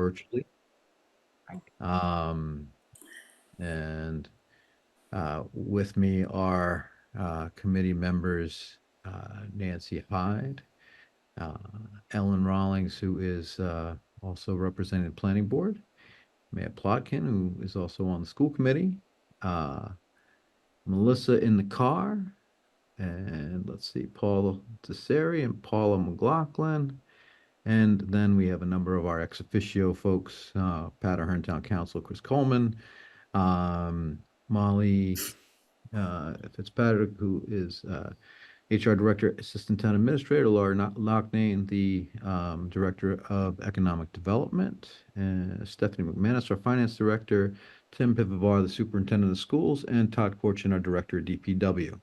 virtually. And with me are committee members Nancy Hyde, uh, Ellen Rawlings, who is also representing the planning board, Matt Plotkin, who is also on the school committee, uh, Melissa in the car, and let's see, Paul Tesseri and Paula McLaughlin. And then we have a number of our ex officio folks, Pat Ahern Town Council, Chris Coleman, Molly Fitzpatrick, who is HR Director, Assistant Town Administrator, Laura Lockney, the Director of Economic Development, and Stephanie McManus, our Finance Director, Tim Pivovar, the Superintendent of Schools, and Todd Corchin, our Director of DPW.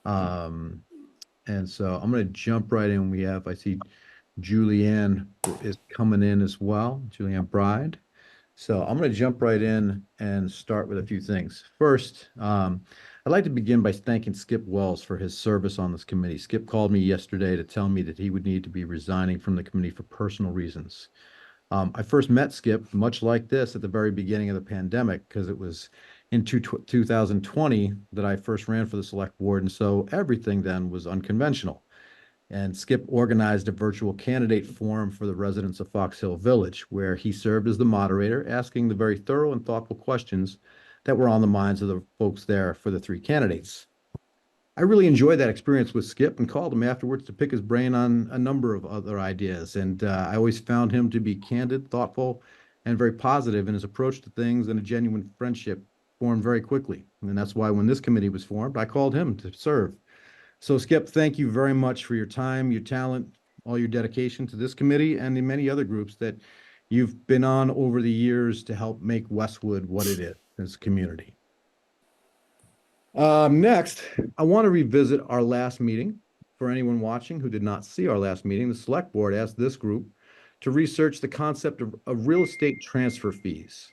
And so I'm going to jump right in. I see Julianne is coming in as well, Julianne Bride. So I'm going to jump right in and start with a few things. First, I'd like to begin by thanking Skip Wells for his service on this committee. Skip called me yesterday to tell me that he would need to be resigning from the committee for personal reasons. I first met Skip, much like this, at the very beginning of the pandemic, because it was in 2020 that I first ran for the select board. And so everything then was unconventional. And Skip organized a virtual candidate forum for the residents of Fox Hill Village, where he served as the moderator, asking the very thorough and thoughtful questions that were on the minds of the folks there for the three candidates. I really enjoyed that experience with Skip and called him afterwards to pick his brain on a number of other ideas. And I always found him to be candid, thoughtful, and very positive in his approach to things, and a genuine friendship formed very quickly. And that's why when this committee was formed, I called him to serve. So Skip, thank you very much for your time, your talent, all your dedication to this committee and the many other groups that you've been on over the years to help make Westwood what it is as a community. Next, I want to revisit our last meeting. For anyone watching who did not see our last meeting, the select board asked this group to research the concept of real estate transfer fees.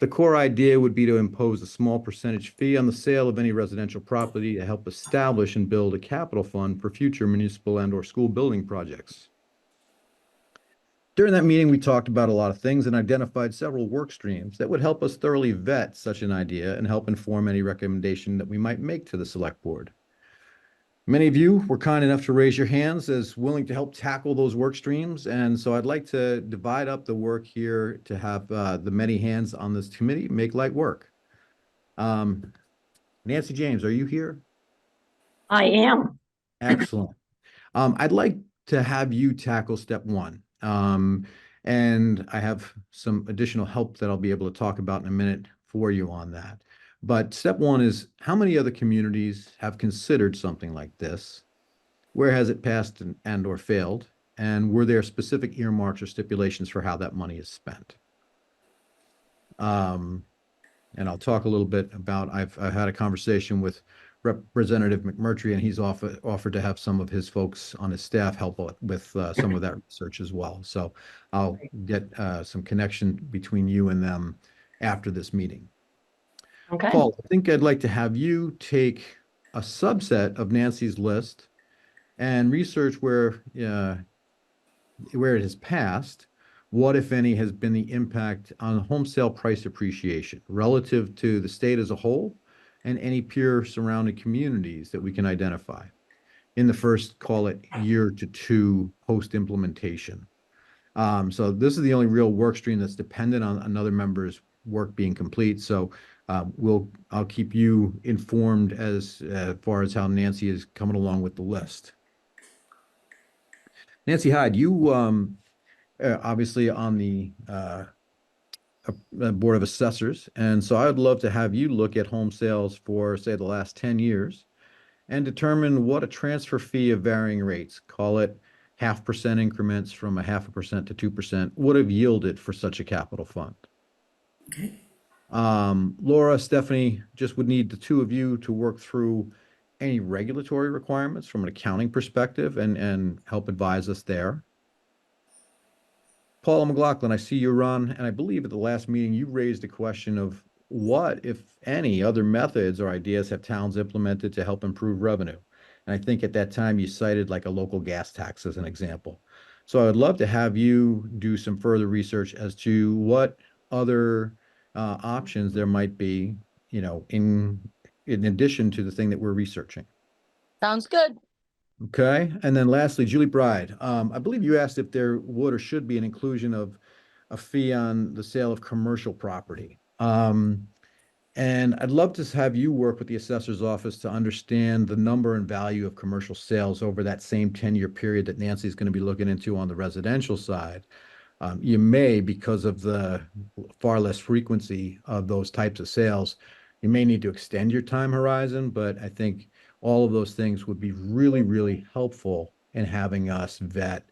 The core idea would be to impose a small percentage fee on the sale of any residential property to help establish and build a capital fund for future municipal and/or school building projects. During that meeting, we talked about a lot of things and identified several work streams that would help us thoroughly vet such an idea and help inform any recommendation that we might make to the select board. Many of you were kind enough to raise your hands as willing to help tackle those work streams. And so I'd like to divide up the work here to have the many hands on this committee make light work. Nancy James, are you here? I am. Excellent. I'd like to have you tackle step one. And I have some additional help that I'll be able to talk about in a minute for you on that. But step one is, how many other communities have considered something like this? Where has it passed and or failed? And were there specific earmarks or stipulations for how that money is spent? And I'll talk a little bit about, I've had a conversation with Representative McMurtry, and he's offered to have some of his folks on his staff help with some of that research as well. So I'll get some connection between you and them after this meeting. Okay. Paul, I think I'd like to have you take a subset of Nancy's list and research where it has passed. What, if any, has been the impact on home sale price appreciation relative to the state as a whole and any peer surrounding communities that we can identify in the first, call it, year to two post-implementation. So this is the only real work stream that's dependent on another member's work being complete. So I'll keep you informed as far as how Nancy is coming along with the list. Nancy Hyde, you obviously on the Board of Assessors, and so I'd love to have you look at home sales for, say, the last 10 years and determine what a transfer fee of varying rates, call it 0.5% increments from 0.5% to 2%, would have yielded for such a capital fund. Okay. Laura, Stephanie, just would need the two of you to work through any regulatory requirements from an accounting perspective and help advise us there. Paula McLaughlin, I see you're on, and I believe at the last meeting you raised a question of what, if any, other methods or ideas have towns implemented to help improve revenue. And I think at that time you cited like a local gas tax as an example. So I'd love to have you do some further research as to what other options there might be, in addition to the thing that we're researching. Sounds good. Okay. And then lastly, Julie Bride, I believe you asked if there would or should be an inclusion of a fee on the sale of commercial property. And I'd love to have you work with the assessor's office to understand the number and value of commercial sales over that same 10-year period that Nancy's going to be looking into on the residential side. You may, because of the far less frequency of those types of sales, you may need to extend your time horizon, but I think all of those things would be really, really helpful in having us vet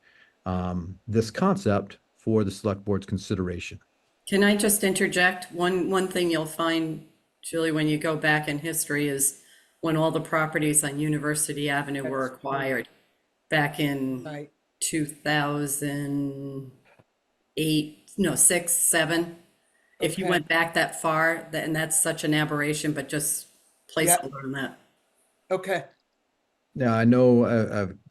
this concept for the select board's consideration. Can I just interject? One thing you'll find, Julie, when you go back in history is when all the properties on University Avenue were acquired back in Right. 2008, no, 6, 7. If you Okay. went back that far, and that's such an aberration, but just placeholder on that. Okay. Now, I know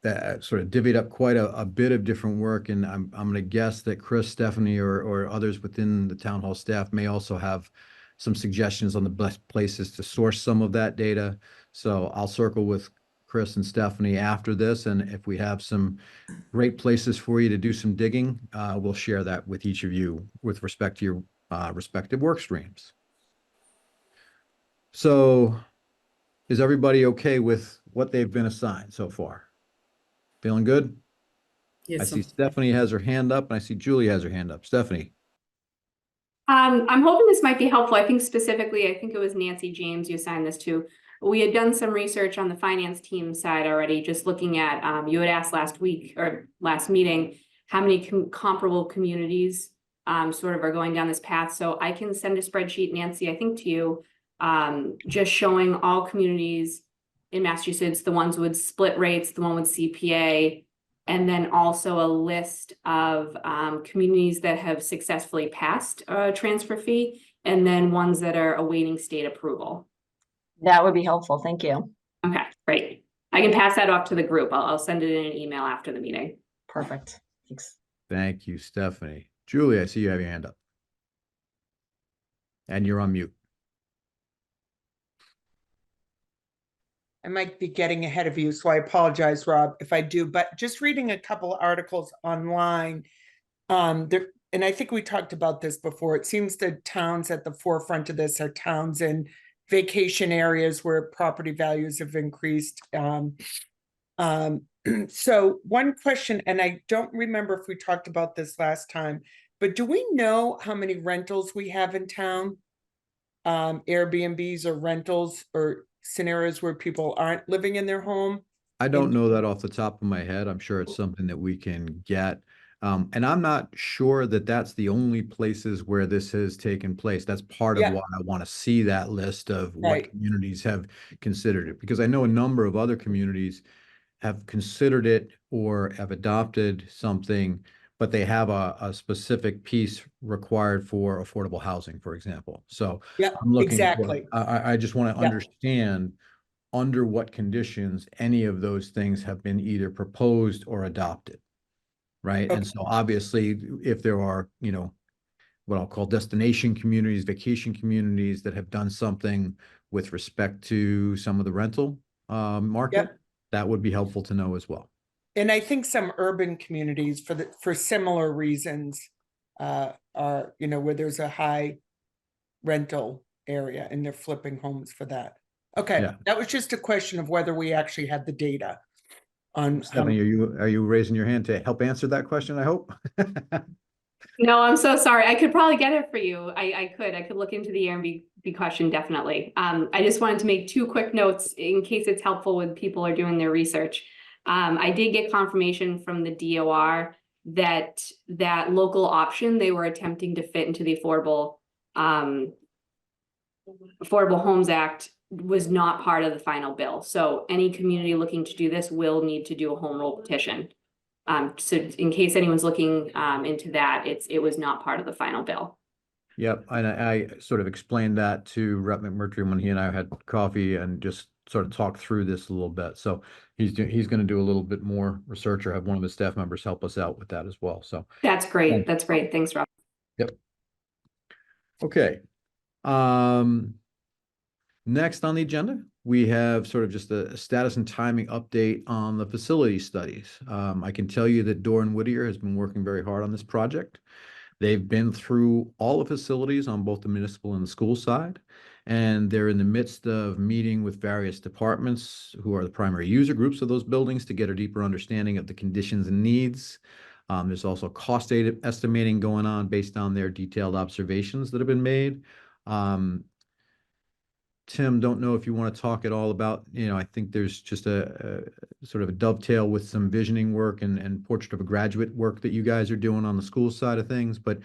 that I've sort of divvied up quite a bit of different work, and I'm going to guess that Chris, Stephanie, or others within the town hall staff may also have some suggestions on the best places to source some of that data. So I'll circle with Chris and Stephanie after this, and if we have some great places for you to do some digging, we'll share that with each of you with respect to your respective work streams. So is everybody okay with what they've been assigned so far? Feeling good? I Yes, see Stephanie has her hand up and I see Julie has her hand up. Stephanie. I'm hoping this might be helpful. I think specifically, I think it was Nancy James you assigned this to. We had done some research on the finance team side already, just looking at, you had asked last week or last meeting, how many comparable communities sort of are going down this path. So I can send a spreadsheet, Nancy, I think to you, just showing all communities in Massachusetts, the ones with split rates, the one with CPA, and then also a list of communities that have successfully passed a transfer fee, and then ones that are awaiting state approval. That would be helpful. Thank you. Okay, great. I can pass that off to the group. I'll send it in an email after the meeting. Perfect. Thanks. Thank you, Stephanie. Julie, I see you have your hand up. And you're on mute. I might be getting ahead of you, so I apologize, Rob, if I do, but just reading a couple articles online, there, and I think we talked about this before, it seems that towns at the forefront of this are towns in vacation areas where property values have increased. So one question, and I don't remember if we talked about this last time, but do we know how many rentals we have in town? Airbnbs or rentals or scenarios where people aren't living in their home? I don't know that off the top of my head. I'm sure it's something that we can get. And I'm not sure that that's the only places where this has taken place. That's part of Yeah. why I want to see that list of what Right. communities have considered it, because I know a number of other communities have considered it or have adopted something, but they have a specific piece required for affordable housing, for example. So Yeah, I'm looking for- exactly. I just want to Yeah. understand under what conditions any of those things have been either proposed or adopted. Right. And Okay. so obviously, if there are, what I'll call destination communities, vacation communities that have done something with respect to some of the rental market, Yep. that would be helpful to know as well. And I think some urban communities for similar reasons are, where there's a high rental area and they're flipping homes for that. Okay, Yeah. that was just a question of whether we actually had the data on. Stephanie, are you raising your hand to help answer that question, I hope? No, I'm so sorry. I could probably get it for you. I could look into the Airbnb question, definitely. I just wanted to make 2 quick notes in case it's helpful when people are doing their research. I did get confirmation from the DOR that local option they were attempting to fit into the Affordable Homes Act was not part of the final bill. So any community looking to do this will need to do a home rule petition. So in case anyone's looking into that, it was not part of the final bill. Yep, and I sort of explained that to Rep. McMurtry when he and I had coffee and just sort of talked through this a little bit. So he's going to do a little bit more research or have one of his staff members help us out with that as well. So, That's great. That's great. Thanks, Rob. okay. Next on the agenda, we have sort of just a status and timing update on the facility studies. I can tell you that Doran Whittier has been working very hard on this project. They've been through all the facilities on both the municipal and the school side, and they're in the midst of meeting with various departments who are the primary user groups of those buildings to get a deeper understanding of the conditions and needs. There's also cost estimating going on based on their detailed observations that have been made. Tim, don't know if you want to talk at all about, I think there's just a sort of a dovetail with some visioning work and portrait of a graduate work that you guys are doing on the school side of things, but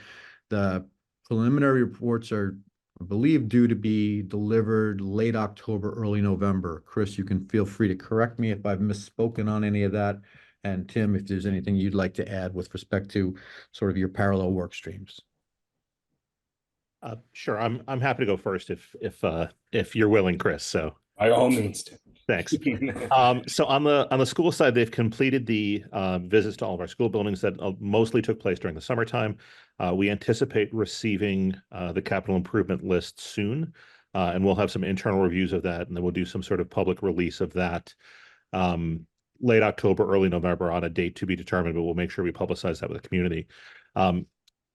the preliminary reports are, I believe, due to be delivered late October, early November. Chris, you can feel free to correct me if I've misspoken on any of that. And Tim, if there's anything you'd like to add with respect to sort of your parallel work streams. Sure, I'm happy to go first if you're willing, Chris. So By all means. thanks. So on the school side, they've completed the visits to all of our school buildings that mostly took place during the summertime. We anticipate receiving the capital improvement list soon, and we'll have some internal reviews of that, and then we'll do some sort of public release of that late October, early November on a date to be determined, but we'll make sure we publicize that with the community.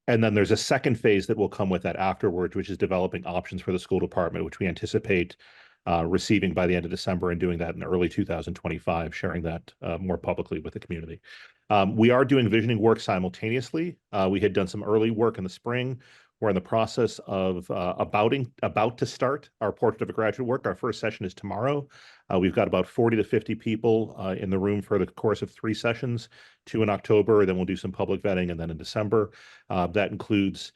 And then there's a second phase that will come with that afterwards, which is developing options for the school department, which we anticipate receiving by the end of December and doing that in early 2025, sharing that more publicly with the community. We are doing visioning work simultaneously. We had done some early work in the spring. We're in the process of about to start our portrait of a graduate work. Our first session is tomorrow. We've got about 40 to 50 people in the room for the course of 3 sessions, 2 in October, then we'll do some public vetting, and then in December. That includes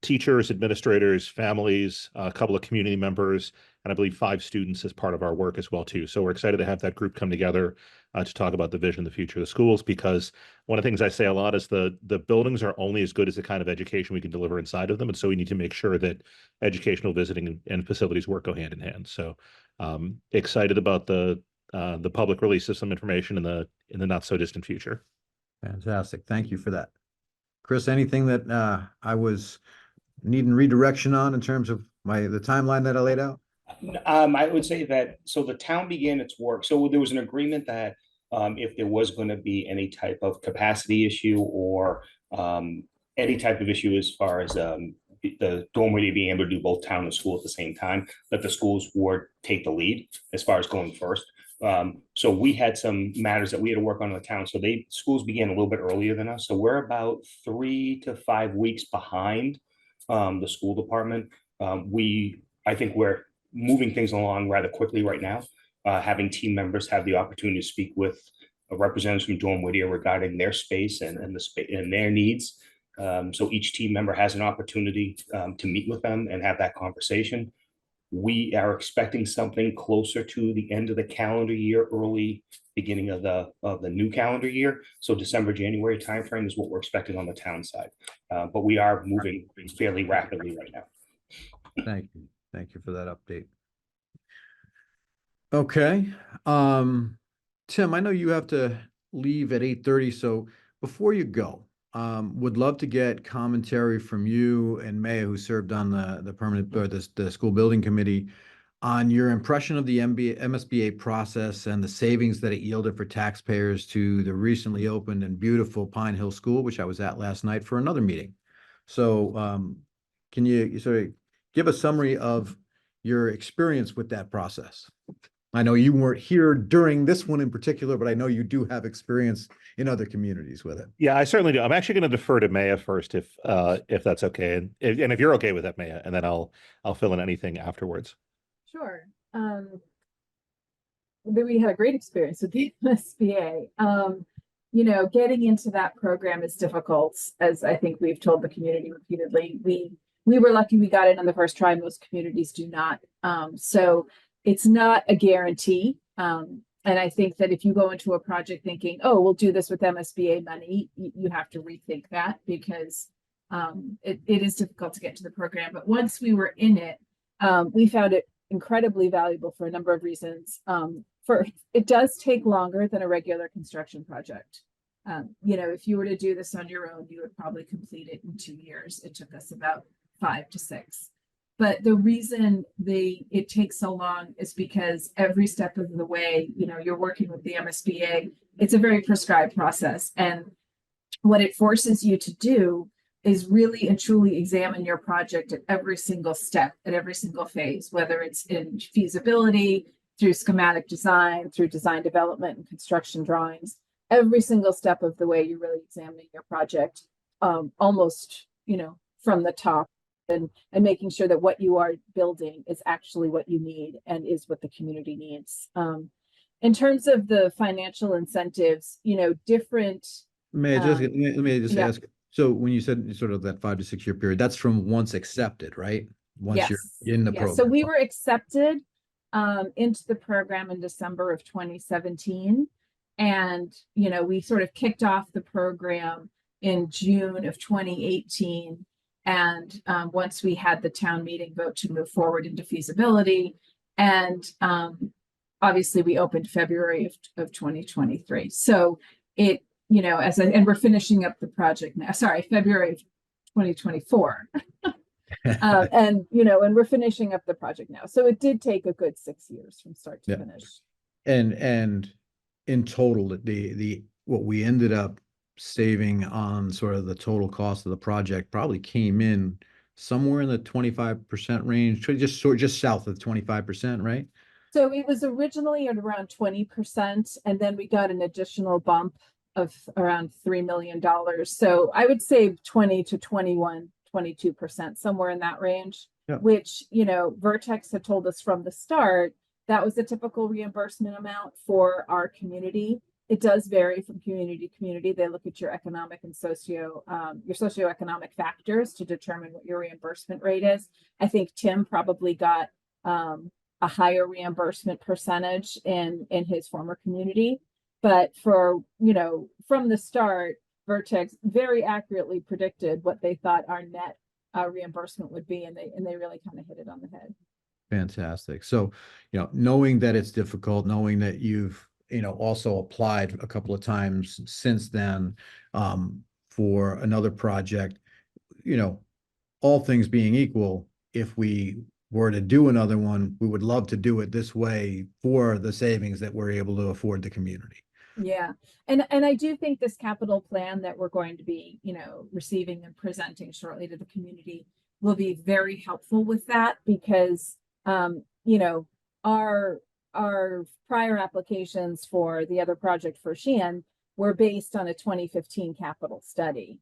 teachers, administrators, families, a couple of community members, and I believe 5 students as part of our work as well too. So we're excited to have that group come together to talk about the vision, the future of the schools, because one of the things I say a lot is the buildings are only as good as the kind of education we can deliver inside of them. And so we need to make sure that educational visiting and facilities work go hand in hand. So excited about the public release of some information in the not so distant future. Fantastic. Thank you for that. Chris, anything that I was needing redirection on in terms of the timeline that I laid out? I would say that, so the town began its work. So there was an agreement that if there was going to be any type of capacity issue or any type of issue as far as the dormitory being able to do both town and school at the same time, that the schools would take the lead as far as going first. So we had some matters that we had to work on in the town. So schools began a little bit earlier than us. So we're about 3 to 5 weeks behind the school department. I think we're moving things along rather quickly right now, having team members have the opportunity to speak with representatives from Doran Whittier regarding their space and the space and their needs. So each team member has an opportunity to meet with them and have that conversation. We are expecting something closer to the end of the calendar year, early beginning of the new calendar year. So December, January timeframe is what we're expecting on the town side. But we are moving fairly rapidly right now. Thank you. Thank you for that update. Okay. Tim, I know you have to leave at 8:30, so before you go, would love to get commentary from you and Maya, who served on the permanent or the school building committee, on your impression of the MSBA process and the savings that it yielded for taxpayers to the recently opened and beautiful Pine Hill School, which I was at last night for another meeting. So can you sort of give a summary of your experience with that process? I know you weren't here during this one in particular, but I know you do have experience in other communities with it. Yeah, I certainly do. I'm actually going to defer to Maya first, if that's okay, and if you're okay with that, Maya, and then I'll fill in anything afterwards. Sure. We had a great experience with the MSBA. Getting into that program is difficult, as I think we've told the community repeatedly. We were lucky we got in on the first try. Most communities do not. So it's not a guarantee. And I think that if you go into a project thinking, oh, we'll do this with MSBA money, you have to rethink that, because it is difficult to get to the program, but once we were in it, we found it incredibly valuable for a number of reasons. It does take longer than a regular construction project. If you were to do this on your own, you would probably complete it in 2 years. It took us about 5 to 6. But the reason it takes so long is because every step of the way, you're working with the MSBA. It's a very prescribed process. And what it forces you to do is really and truly examine your project at every single step, at every single phase, whether it's in feasibility, through schematic design, through design development and construction drawings. Every single step of the way, you're really examining your project, almost, from the top, and making sure that what you are building is actually what you need and is what the community needs. In terms of the financial incentives, different. May I just, let me just yeah. ask, so when you said sort of that 5 to 6 year period, that's from once accepted, right? Once you're in the program. So we were accepted into the program in December of 2017. And, we sort of kicked off the program in June of 2018. And once we had the town meeting vote to move forward into feasibility, and obviously we opened February of 2023. So it, and we're finishing up the project now, February of 2024. And we're finishing up the project now. So it did take a good 6 years from start to finish. And in total, the what we ended up saving on sort of the total cost of the project probably came in somewhere in the 25% range, just south of 25%, right? So it was originally at around 20%, and then we got an additional bump of around $3 million. So I would say 20 to 21, 22%, somewhere in that range, which, Vertex had told us from the start, that was a typical reimbursement amount for our community. It does vary from community to community. They look at your economic and your socioeconomic factors to determine what your reimbursement rate is. I think Tim probably got a higher reimbursement percentage in his former community. But from the start, Vertex very accurately predicted what they thought our net reimbursement would be, and they really kind of hit it on the head. Fantastic. So, knowing that it's difficult, knowing that you've, also applied a couple of times since then for another project, all things being equal, if we were to do another one, we would love to do it this way for the savings that we're able to afford the community. Yeah. And I do think this capital plan that we're going to be, receiving and presenting shortly to the community will be very helpful with that, because, our prior applications for the other project for Sheehan were based on a 2015 capital study.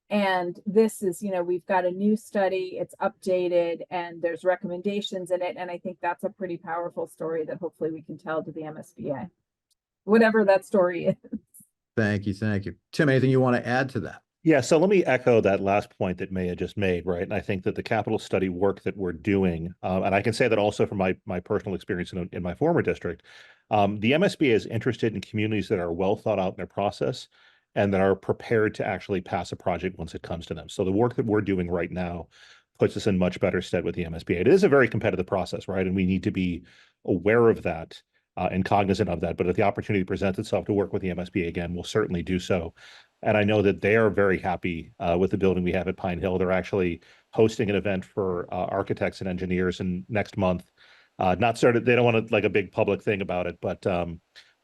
And this is, we've got a new study, it's updated, and there's recommendations in it. And I think that's a pretty powerful story that hopefully we can tell to the MSBA, whatever that story is. Thank you. Tim, anything you want to add to that? Yeah, so let me echo that last point that Maya just made, right? And I think that the capital study work that we're doing, and I can say that also from my personal experience in my former district, the MSBA is interested in communities that are well thought out in their process and that are prepared to actually pass a project once it comes to them. So the work that we're doing right now puts us in much better stead with the MSBA. It is a very competitive process, right? And we need to be aware of that and cognizant of that. But if the opportunity presents itself to work with the MSBA again, we'll certainly do so. And I know that they are very happy with the building we have at Pine Hill. They're actually hosting an event for architects and engineers in next month. Not started, they don't want to like a big public thing about it, but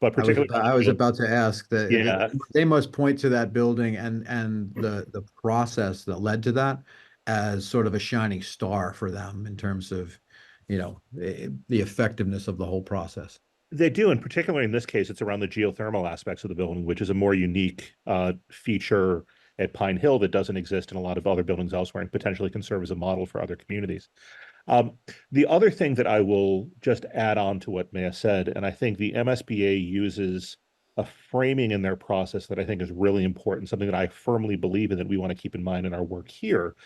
particularly I was about to ask that. Yeah. They must point to that building and the process that led to that as sort of a shining star for them in terms of, the effectiveness of the whole process. They do, and particularly in this case, it's around the geothermal aspects of the building, which is a more unique feature at Pine Hill that doesn't exist in a lot of other buildings elsewhere and potentially can serve as a model for other communities. The other thing that I will just add on to what Maya said, and I think the MSBA uses a framing in their process that I think is really important, something that I firmly believe in that we want to keep in mind in our work here,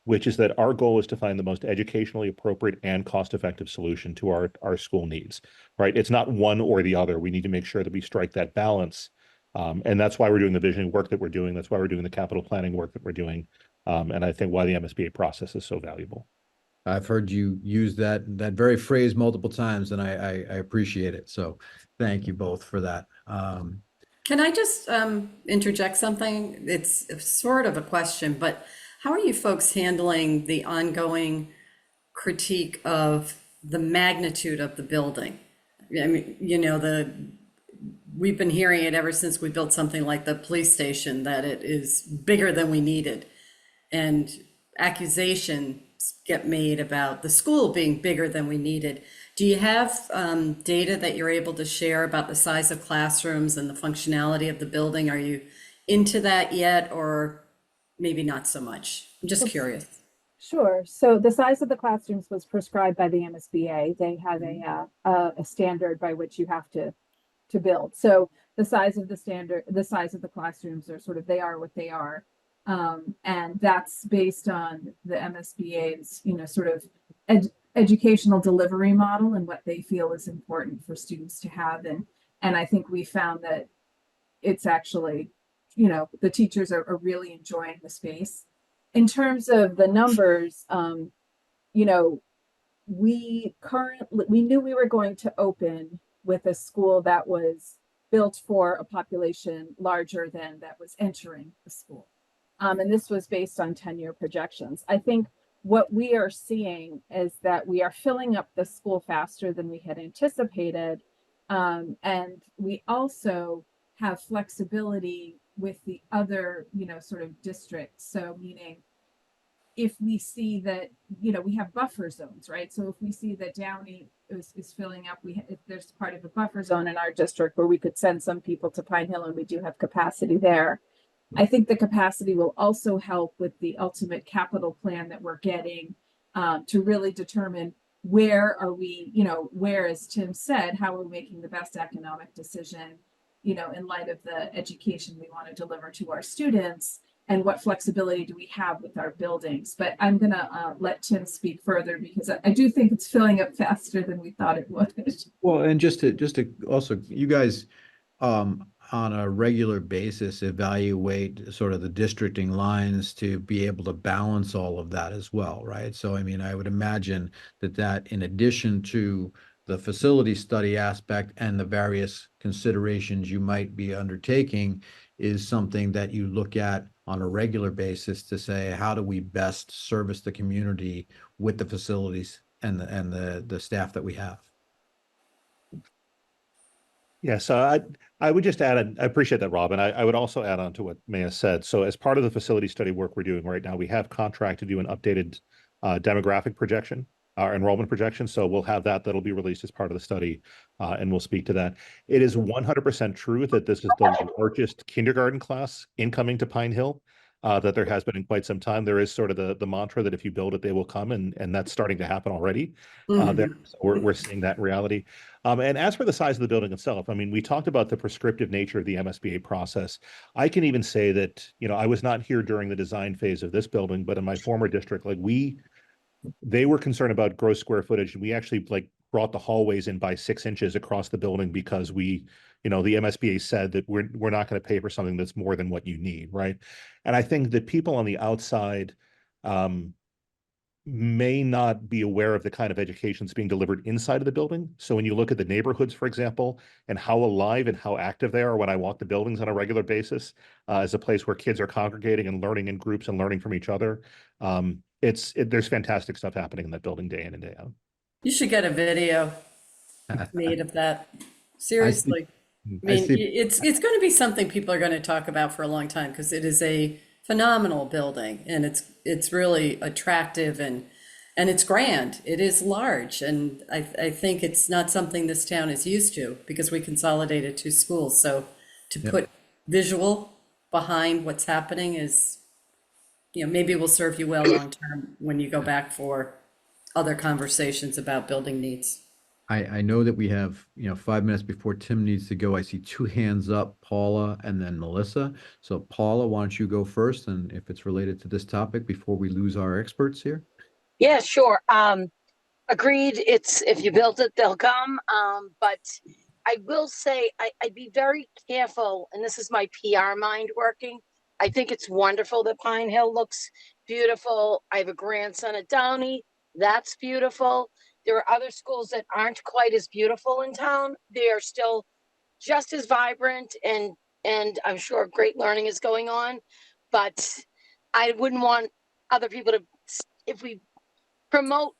which is that our goal is to find the most educationally appropriate and cost-effective solution to our school needs, right? It's not one or the other. We need to make sure that we strike that balance. And that's why we're doing the visioning work that we're doing. That's why we're doing the capital planning work that we're doing. And I think why the MSBA process is so valuable. I've heard you use that very phrase multiple times, and I appreciate it. So thank you both for that. Can I just interject something? It's sort of a question, but how are you folks handling the ongoing critique of the magnitude of the building? I mean, we've been hearing it ever since we built something like the police station, that it is bigger than we needed. And accusations get made about the school being bigger than we needed. Do you have data that you're able to share about the size of classrooms and the functionality of the building? Are you into that yet, or maybe not so much? I'm just curious. Sure. So the size of the classrooms was prescribed by the MSBA. They have a standard by which you have to build. So the size of the classrooms are they are what they are. And that's based on the MSBA's, educational delivery model and what they feel is important for students to have. And I think we found that it's actually, the teachers are really enjoying the space. In terms of the numbers, we knew we were going to open with a school that was built for a population larger than that was entering the school. And this was based on 10-year projections. I think what we are seeing is that we are filling up the school faster than we had anticipated. And we also have flexibility with the other, districts. So meaning if we see that, we have buffer zones, right? So if we see that Downey is filling up, if there's part of a buffer zone in our district where we could send some people to Pine Hill, and we do have capacity there. I think the capacity will also help with the ultimate capital plan that we're getting to really determine where are we, where, as Tim said, how are we making the best economic decision, in light of the education we want to deliver to our students, and what flexibility do we have with our buildings. But I'm going to let Tim speak further, because I do think it's filling up faster than we thought it would. Well, and just to also, you guys, on a regular basis, evaluate sort of the districting lines to be able to balance all of that as well, right? So, I mean, I would imagine that in addition to the facility study aspect and the various considerations you might be undertaking, is something that you look at on a regular basis to say, how do we best service the community with the facilities and the staff that we have? Yeah, so I would just add, I appreciate that, Rob, and I would also add on to what Maya said. So as part of the facility study work we're doing right now, we have contract to do an updated demographic projection, our enrollment projection. So we'll have that'll be released as part of the study, and we'll speak to that. It is 100% true that this is the largest kindergarten class incoming to Pine Hill that there has been in quite some time. There is sort of the mantra that if you build it, they will come, and that's starting to happen already. So we're seeing that in reality. And as for the size of the building itself, I mean, we talked about the prescriptive nature of the MSBA process. I can even say that, I was not here during the design phase of this building, but in my former district, they were concerned about gross square footage, and we actually brought the hallways in by 6 inches across the building because the MSBA said that we're not going to pay for something that's more than what you need, right? And I think that people on the outside may not be aware of the kind of education that's being delivered inside of the building. So when you look at the neighborhoods, for example, and how alive and how active they are when I walk the buildings on a regular basis, as a place where kids are congregating and learning in groups and learning from each other, there's fantastic stuff happening in that building day in and day out. You should get a video made of that. Seriously. I mean, it's going to be something people are going to talk about for a long time, because it is a phenomenal building, and it's really attractive, and it's grand. It is large, and I think it's not something this town is used to, because we consolidated 2 schools. So to put visual behind what's happening is, maybe will serve you well long term when you go back for other conversations about building needs. I know that we have, 5 minutes before Tim needs to go. I see 2 hands up, Paula and then Melissa. So Paula, why don't you go first, and if it's related to this topic before we lose our experts here? Yeah, sure. Agreed. It's if you build it, they'll come. But I will say I'd be very careful, and this is my PR mind working. I think it's wonderful that Pine Hill looks beautiful. I have a grandson at Downey. That's beautiful. There are other schools that aren't quite as beautiful in town. They are still just as vibrant, and I'm sure great learning is going on. But I wouldn't want other people to, if we promote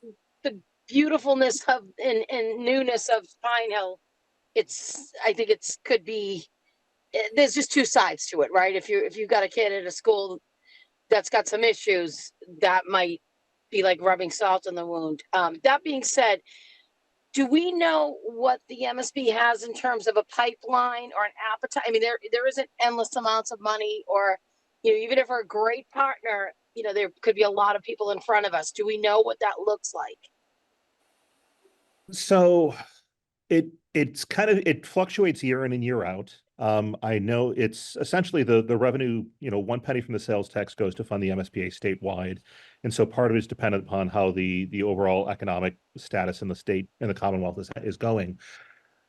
the beautifulness of and newness of Pine Hill, I think it's could be, there's just two sides to it, right? If you've got a kid at a school that's got some issues, that might be like rubbing salt in the wound. That being said, do we know what the MSB has in terms of a pipeline or an appetite? I mean, there isn't endless amounts of money, or, you know, even if we're a great partner, you know, there could be a lot of people in front of us. Do we know what that looks like? So it's kind of, it fluctuates year in and year out. I know it's essentially the revenue, you know, 1 penny from the sales tax goes to fund the MSBA statewide. And so part of it is dependent upon how the overall economic status in the state and the Commonwealth is going.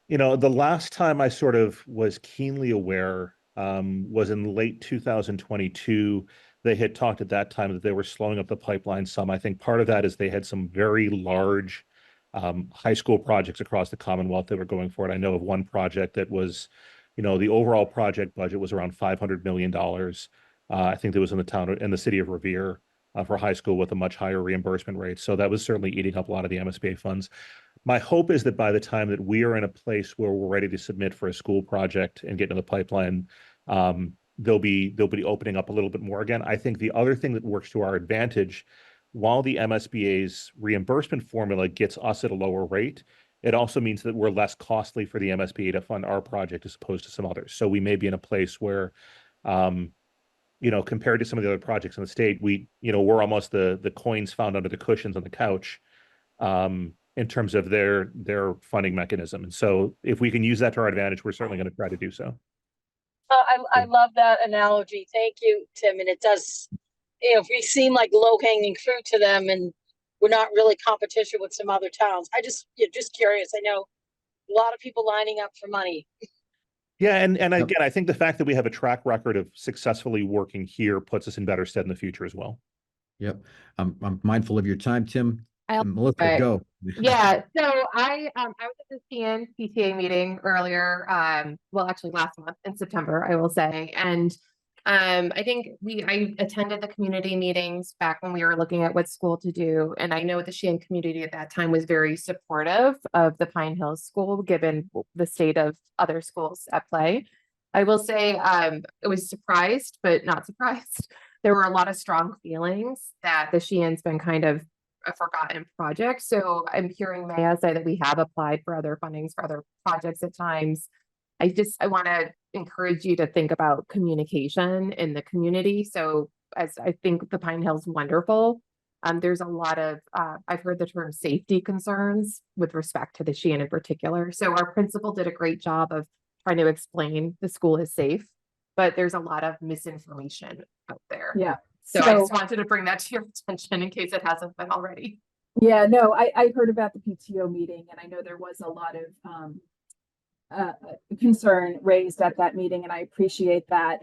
You know, the last time I sort of was keenly aware was in late 2022. They had talked at that time that they were slowing up the pipeline some. I think part of that is they had some very large high school projects across the Commonwealth that were going for it. I know of one project that was, you know, the overall project budget was around $500 million. I think that was in the city of Revere for high school with a much higher reimbursement rate. So that was certainly eating up a lot of the MSBA funds. My hope is that by the time that we are in a place where we're ready to submit for a school project and get into the pipeline, they'll be opening up a little bit more again. I think the other thing that works to our advantage, while the MSBA's reimbursement formula gets us at a lower rate, it also means that we're less costly for the MSBA to fund our project as opposed to some others. So we may be in a place where, you know, compared to some of the other projects in the state, we're almost the coins found under the cushions on the couch in terms of their funding mechanism. And so if we can use that to our advantage, we're certainly going to try to do so. I love that analogy. Thank you, Tim. And it does, you know, if we seem like low hanging fruit to them and we're not really competition with some other towns. You're just curious. I know a lot of people lining up for money. Yeah, and again, I think the fact that we have a track record of successfully working here puts us in better stead in the future as well. Yep. I'm mindful of your time, Tim. Melissa, right. go. Yeah, so I was at the CN PTA meeting earlier, well, actually last month in September, I will say, and I think I attended the community meetings back when we were looking at what school to do, and I know the Sheehan community at that time was very supportive of the Pine Hills School, given the state of other schools at play. I will say I was surprised, but not surprised. There were a lot of strong feelings that the Sheehan's been kind of a forgotten project. So I'm hearing Maya say that we have applied for other fundings for other projects at times. I want to encourage you to think about communication in the community. So as I think the Pine Hills wonderful, there's a lot of, I've heard the term safety concerns with respect to the Sheehan in particular. So our principal did a great job of trying to explain the school is safe, but there's a lot of misinformation out there. Yeah. So I just wanted to bring that to your attention in case it hasn't been already. Yeah, no, I heard about the PTO meeting, and I know there was a lot of concern raised at that meeting, and I appreciate that.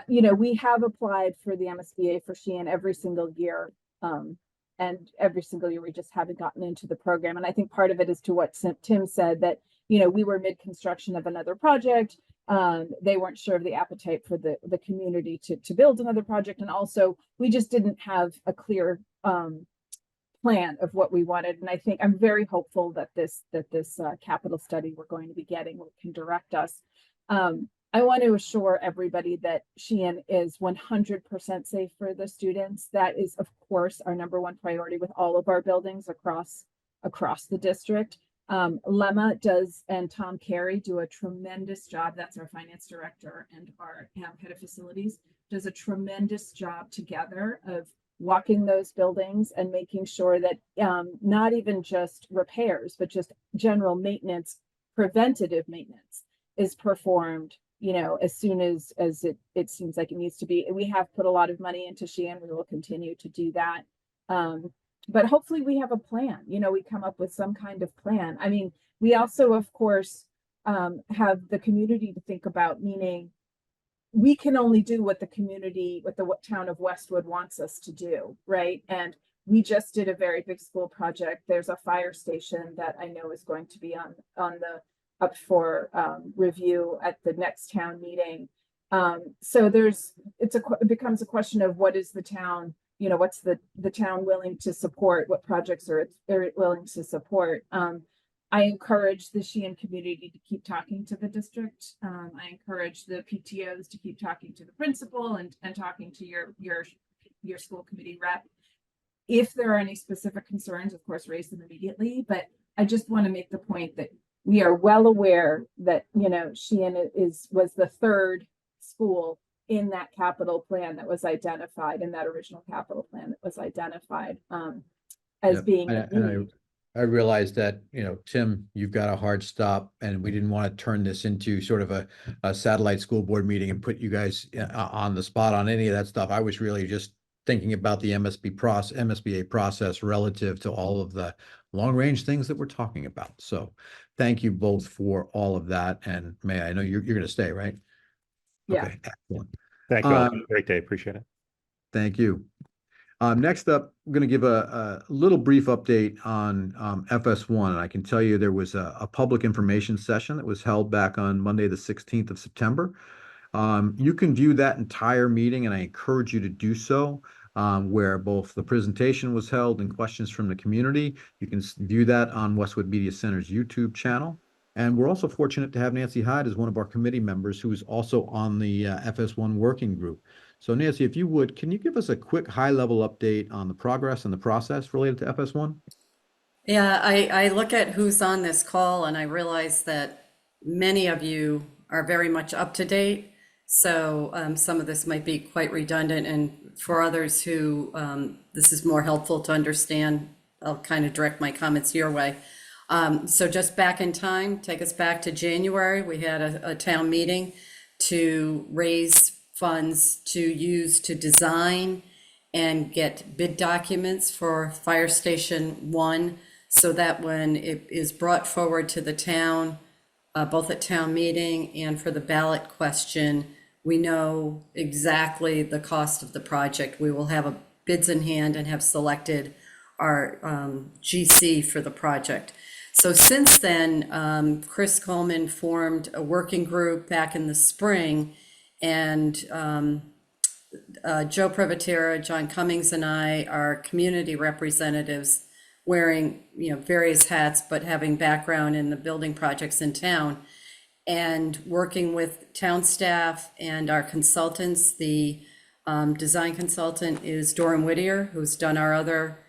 You know, we have applied for the MSBA for Sheehan every single year, and every single year we just haven't gotten into the program. And I think part of it is to what Tim said, that, you know, we were mid-construction of another project. They weren't sure of the appetite for the community to build another project, and also we just didn't have a clear plan of what we wanted. And I think I'm very hopeful that this capital study we're going to be getting can direct us. I want to assure everybody that Sheehan is 100% safe for the students. That is, of course, our number one priority with all of our buildings across the district. Lemma does, and Tom Carey do a tremendous job. That's our finance director, and our head of facilities does a tremendous job together of walking those buildings and making sure that not even just repairs, but just general maintenance, preventative maintenance is performed, you know, as soon as it seems like it needs to be. We have put a lot of money into Sheehan. We will continue to do that. But hopefully we have a plan, you know, we come up with some kind of plan. I mean, we also, of course, have the community to think about, meaning we can only do what the community, what the town of Westwood wants us to do, right? And we just did a very big school project. There's a fire station that I know is going to be on the up for review at the next town meeting. So it becomes a question of what is the town, you know, what's the town willing to support, what projects are it willing to support. I encourage the Sheehan community to keep talking to the district. I encourage the PTOs to keep talking to the principal and talking to your school committee rep. If there are any specific concerns, of course, raise them immediately. But I just want to make the point that we are well aware that, you know, Sheehan was the third school in that capital plan that was identified, in that original capital plan that was identified as Yep. being. And I realized that, you know, Tim, you've got a hard stop, and we didn't want to turn this into sort of a satellite school board meeting and put you guys on the spot on any of that stuff. I was really just thinking about the MSBA process relative to all of the long range things that we're talking about. So thank you both for all of that. And May, I know you're going to stay, right? Yeah. Okay, excellent. Thank you all. Have a great day. Appreciate it. Thank you. Next up, I'm going to give a little brief update on FS1. And I can tell you there was a public information session that was held back on Monday, the 16th of September. You can view that entire meeting, and I encourage you to do so, where both the presentation was held and questions from the community. You can view that on Westwood Media Center's YouTube channel. And we're also fortunate to have Nancy Hyde as one of our committee members who is also on the FS1 working group. So Nancy, if you would, can you give us a quick high-level update on the progress and the process related to FS1? Yeah, I look at who's on this call and I realize that many of you are very much up to date. So some of this might be quite redundant, and for others who this is more helpful to understand, I'll kind of direct my comments your way. So just back in time, take us back to January. We had a town meeting to raise funds to use to design and get bid documents for Fire Station 1, so that when it is brought forward to the town, both at town meeting and for the ballot question, we know exactly the cost of the project. We will have bids in hand and have selected our GC for the project. So since then, Chris Coleman formed a working group back in the spring, and Joe Privatera, John Cummings, and I are community representatives wearing, you know, various hats, but having background in the building projects in town, and working with town staff and our consultants. The design consultant is Doran Whittier, who's done our other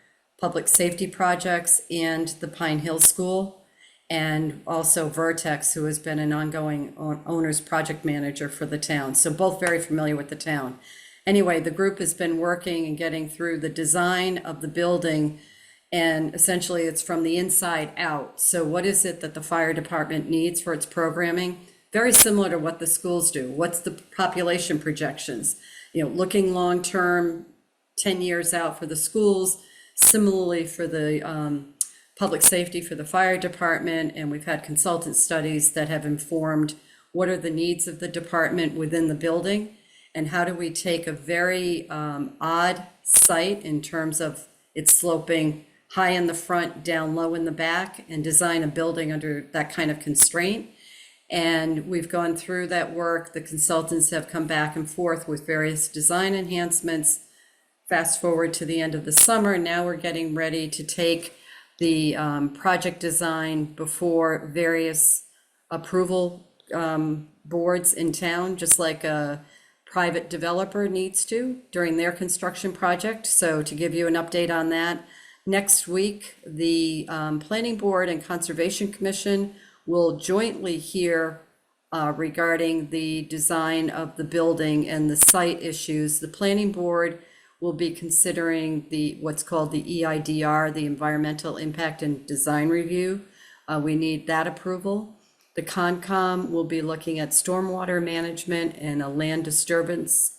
public safety projects and the Pine Hill School, and also Vertex, who has been an ongoing owner's project manager for the town. So both very familiar with the town. Anyway, the group has been working and getting through the design of the building, and essentially it's from the inside out. So what is it that the fire department needs for its programming? Very similar to what the schools do. What's the population projections? You know, looking long-term, 10 years out for the schools, similarly for the public safety for the fire department. And we've had consultant studies that have informed what are the needs of the department within the building, and how do we take a very odd site in terms of its sloping high in the front, down low in the back, and design a building under that kind of constraint. And we've gone through that work. The consultants have come back and forth with various design enhancements. Fast forward to the end of the summer, now we're getting ready to take the project design before various approval boards in town, just like a private developer needs to during their construction project. So to give you an update on that, next week, the Planning Board and Conservation Commission will jointly hear regarding the design of the building and the site issues. The Planning Board will be considering what's called the EIDR, the Environmental Impact and Design Review. We need that approval. The Concom will be looking at stormwater management and a land disturbance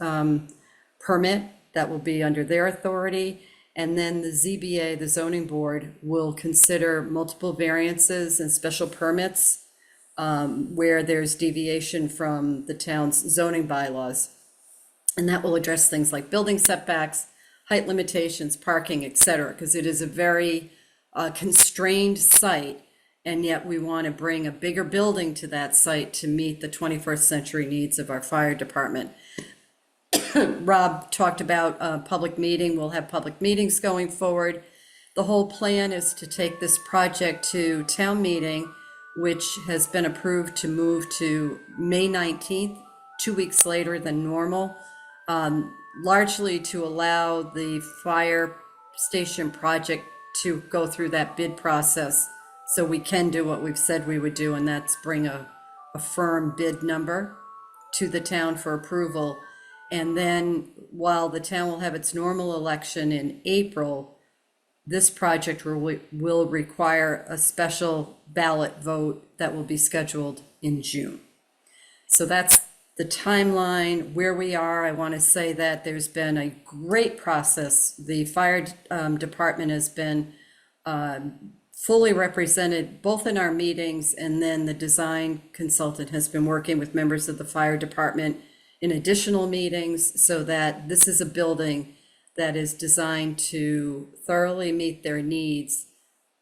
permit that will be under their authority. And then the ZBA, the zoning board, will consider multiple variances and special permits where there's deviation from the town's zoning bylaws. And that will address things like building setbacks, height limitations, parking, et cetera, because it is a very constrained site. And yet we want to bring a bigger building to that site to meet the 21st century needs of our fire department. Rob talked about a public meeting. We'll have public meetings going forward. The whole plan is to take this project to town meeting, which has been approved to move to May 19th, 2 weeks later than normal, largely to allow the fire station project to go through that bid process so we can do what we've said we would do, and that's bring a firm bid number to the town for approval. And then while the town will have its normal election in April, this project will require a special ballot vote that will be scheduled in June. So that's the timeline where we are. I want to say that there's been a great process. The fire department has been fully represented both in our meetings, and then the design consultant has been working with members of the fire department in additional meetings, so that this is a building that is designed to thoroughly meet their needs,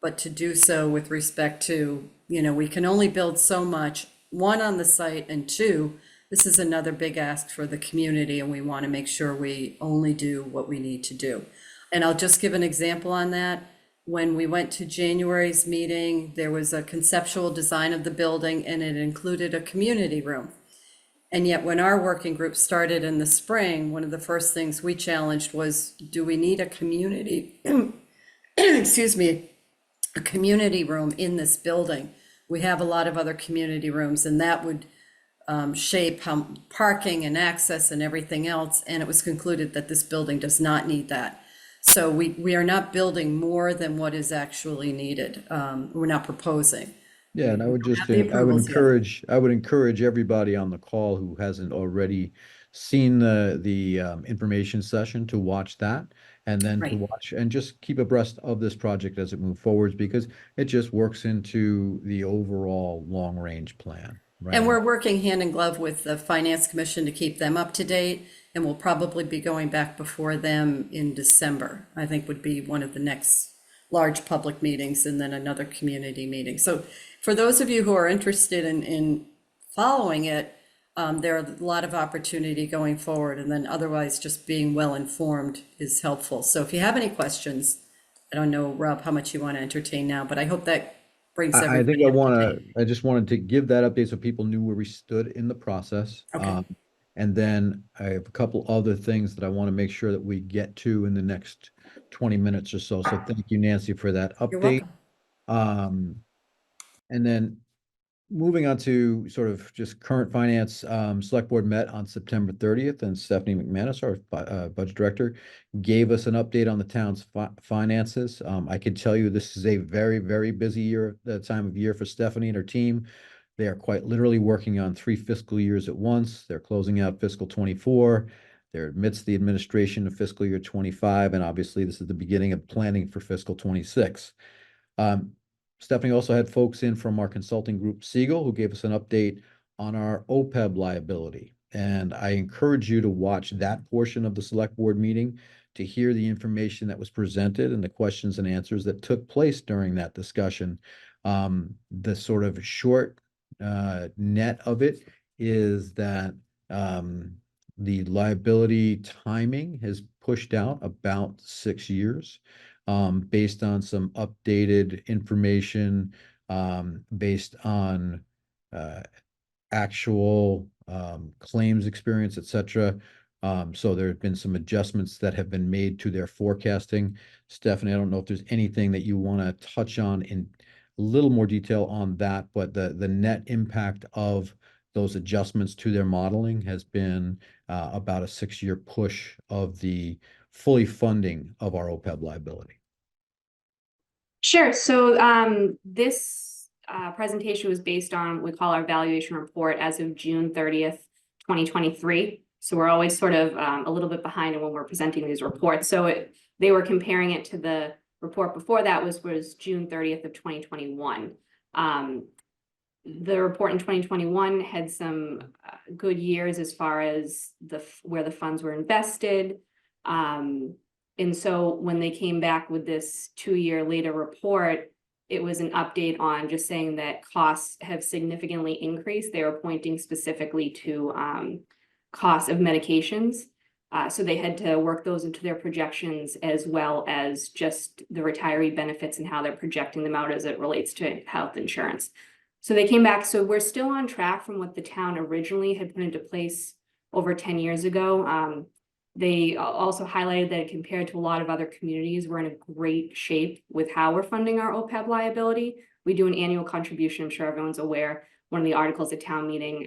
but to do so with respect to, we can only build so much, one, on the site, and two, this is another big ask for the community, and we want to make sure we only do what we need to do. And I'll just give an example on that. When we went to January's meeting, there was a conceptual design of the building, and it included a community room. And yet when our working group started in the spring, one of the first things we challenged was, do we need a community, excuse me, a community room in this building? We have a lot of other community rooms, and that would shape how parking and access and everything else. And it was concluded that this building does not need that. So we are not building more than what is actually needed. We're not proposing. Yeah, and I would just, have the I would approvals yet. I would encourage everybody on the call who hasn't already seen the information session to watch that, and then to Right. watch and just keep abreast of this project as it moves forwards, because it just works into the overall long-range plan, right? And we're working hand in glove with the Finance Commission to keep them up to date, and we'll probably be going back before them in December. I think would be one of the next large public meetings, and then another community meeting. So for those of you who are interested in following it, there are a lot of opportunity going forward, and then otherwise just being well informed is helpful. So if you have any questions, I don't know, Rob, how much you want to entertain now, but I hope that brings I everybody. think up to date. I just wanted to give that update so people knew where we stood in the process. Okay. And then I have a couple other things that I want to make sure that we get to in the next 20 minutes or so. So thank you, Nancy, for that You're update. welcome. And then moving on to sort of just current finance, select board met on September 30th, and Stephanie McManus, our budget director, gave us an update on the town's finances. I can tell you this is a very, very busy time of year for Stephanie and her team. They are quite literally working on 3 fiscal years at once. They're closing out fiscal 24. They're amidst the administration of fiscal year 25, and obviously this is the beginning of planning for fiscal 26. Stephanie also had folks in from our consulting group, Siegel, who gave us an update on our OPEB liability. And I encourage you to watch that portion of the select board meeting to hear the information that was presented and the questions and answers that took place during that discussion. The sort of short net of it is that the liability timing has pushed out about 6 years. Based on some updated information, based on actual claims experience, et cetera. So there have been some adjustments that have been made to their forecasting. Stephanie, I don't know if there's anything that you want to touch on in a little more detail on that, but the net impact of those adjustments to their modeling has been about a 6-year push of the fully funding of our OPEB liability. Sure. So this presentation was based on what we call our valuation report as of June 30th, 2023. So we're always sort of a little bit behind when we're presenting these reports. So they were comparing it to the report before that was June 30th of 2021. the report in 2021 had some good years as far as where the funds were invested. And so when they came back with this 2-year later report, it was an update on just saying that costs have significantly increased. They were pointing specifically to costs of medications. So they had to work those into their projections, as well as just the retiree benefits and how they're projecting them out as it relates to health insurance. So they came back. So we're still on track from what the town originally had put into place over 10 years ago. They also highlighted that compared to a lot of other communities, we're in a great shape with how we're funding our OPEB liability. We do an annual contribution. I'm sure everyone's aware. One of the articles at town meeting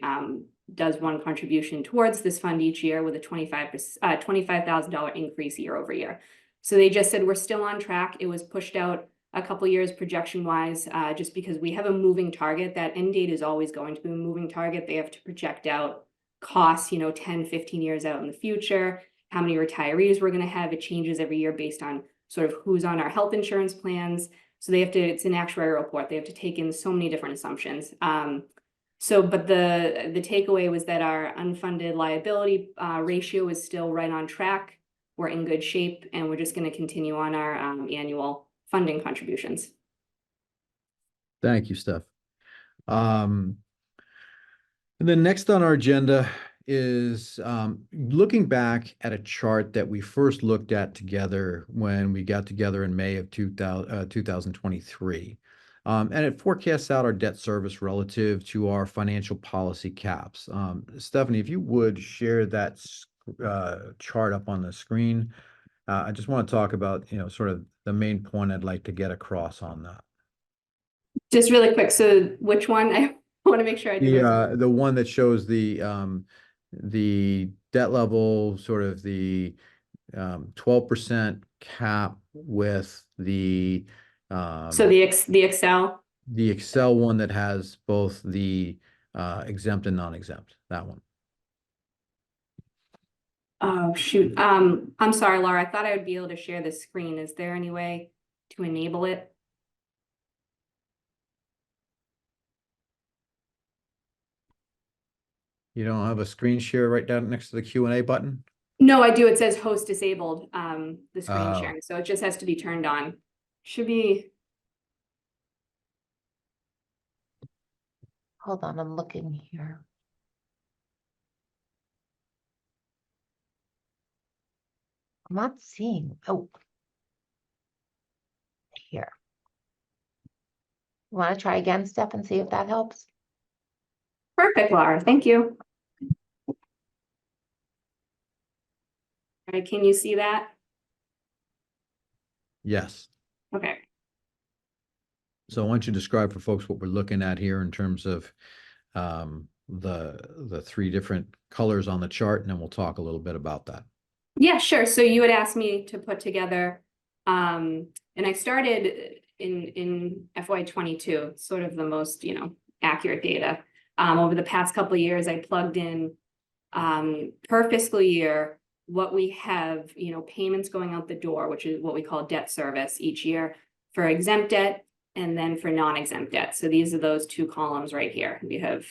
does one contribution towards this fund each year with a $25,000 increase year over year. So they just said we're still on track. It was pushed out a couple years projection wise, just because we have a moving target. That end date is always going to be a moving target. They have to project out costs, 10, 15 years out in the future, how many retirees we're going to have. It changes every year based on sort of who's on our health insurance plans. So they have to, it's an actuarial report. They have to take in so many different assumptions. But the takeaway was that our unfunded liability ratio is still right on track. We're in good shape, and we're just going to continue on our annual funding contributions. Thank you, Steph. And then next on our agenda is looking back at a chart that we first looked at together when we got together in May of 2023. And it forecasts out our debt service relative to our financial policy caps. Stephanie, if you would share that chart up on the screen. I just want to talk about, sort of the main point I'd like to get across on that. Just really quick. So which one? I want to make sure I do this. The one that shows the debt level, sort of the 12% cap with the So the Excel. The Excel one that has both the exempt and non-exempt, that one. Oh, shoot. I'm sorry, Laura. I thought I would be able to share this screen. Is there any way to enable it? You don't have a screen share right down next to the Q&A button? No, I do. It says host disabled, the screen sharing. So it just has to be turned on. Should be. Hold on, I'm looking here. I'm not seeing, oh. Here. Want to try again, Steph, and see if that helps? Perfect, Laura. Thank you. All right, can you see that? Yes. Okay. So why don't you describe for folks what we're looking at here in terms of the three different colors on the chart, and then we'll talk a little bit about that. Yeah, sure. So you had asked me to put together, and I started in FY22, sort of the most, accurate data. Over the past couple of years, I plugged in per fiscal year what we have, payments going out the door, which is what we call debt service each year for exempt debt and then for non-exempt debt. So these are those two columns right here. We have